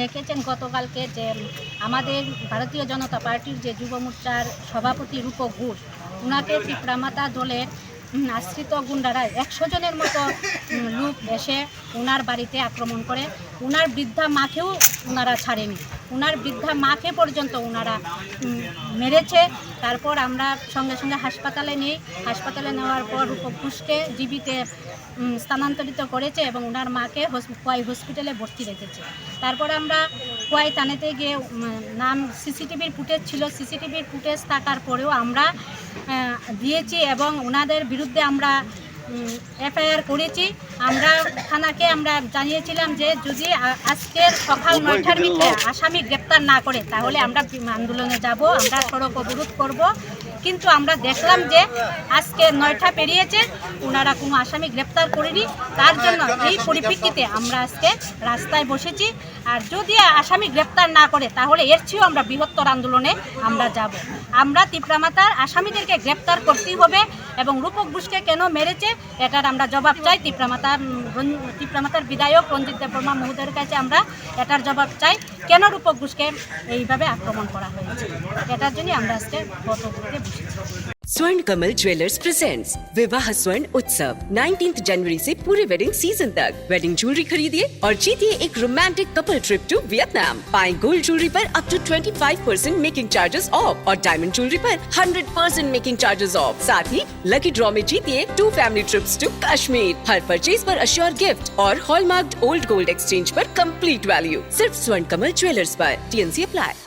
দেখেছেন গতকালকে যে আমাদের ভারতীয় জনতা পার্টির যে যুব মোর্চার সভাপতি রূপক ঘোষ, ওনাকে পিঁপড়ামাতা দলের আশ্রিত গুন্ডারা 100 জনের মতো লোক এসে ওনার বাড়িতে আক্রমণ করে। ওনার বৃদ্ধা মাকেও ওনারা ছাড়েনি, ওনার বৃদ্ধা মাকে পর্যন্ত ওনারা মেরেছে। তারপর আমরা সঙ্গে সঙ্গে হাসপাতালে নেই, হাসপাতালে নেওয়ার পর রূপক ঘোষকে জীবিতে স্থানান্তরিত করেছে এবং ওনার মাকে খোয়াই হসপিটালে ভর্তি রেখেছে। তারপর আমরা খোয়াই থানাতে গিয়ে নাম সিসিটিভির ফুটেজ ছিল, সিসিটিভির ফুটেজ থাকার পরেও আমরা দিয়েছি এবং ওনাদের বিরুদ্ধে আমরা এফআইআর করেছি। আমরা থানাকে আমরা জানিয়েছিলাম যে যদি আজকের সকাল 9টার ভিতরে আসামি গ্রেপ্তার না করে তাহলে আমরা আন্দোলনে যাব, আমরা সড়ক অবরোধ করব। কিন্তু আমরা দেখলাম যে আজকে 9টা পেরিয়েছে, ওনারা কোনো আসামি গ্রেপ্তার করেনি। তার জন্য এই পরিপ্রেক্ষিতে আমরা আজকে রাস্তায় বসেছি। আর যদি আসামি গ্রেপ্তার না করে তাহলে এর চেয়েও আমরা বৃহত্তর আন্দোলনে আমরা যাব। আমরা পিঁপড়ামাতার আসামিদেরকে গ্রেপ্তার করতেই হবে এবং রূপক ঘোষকে কেন মেরেছে এটার আমরা জবাব চাই। পিঁপড়ামাতার বিধায়ক রঞ্জিত দেববর্মা মহোদয়ের কাছে আমরা এটার জবাব চাই, কেন রূপক ঘোষকে এইভাবে আক্রমণ করা হয়েছে। এটার জন্য আমরা আজকে পথ অবরোধে বসেছি। स्वर्ण कमल ज्वेलर्स प्रेजेंट्स विवाह स्वर्ण उत्सव 19 जनवरी से पूरे वेडिंग सीजन तक। वेडिंग ज्वेलरी खरीदिए और जीतिए एक romantic couple trip to Vietnam. पाएं गोल्ड ज्वेलरी पर up to 25% making charges off और डायमंड ज्वेलरी पर 100% मेकिंग चार्जेस ऑफ। साथ ही लकी ड्रॉ में जीतिए 2 फैमिली ट्रिप्स टू कश्मीर। हर परचेज पर अश्योर गिफ्ट और हॉलमार्क्ड ओल्ड गोल्ड एक्सचेंज पर कंप्लीट वैल्यू। सिर्फ स्वर्ण कमल ज्वेलर्स पर। TNC apply.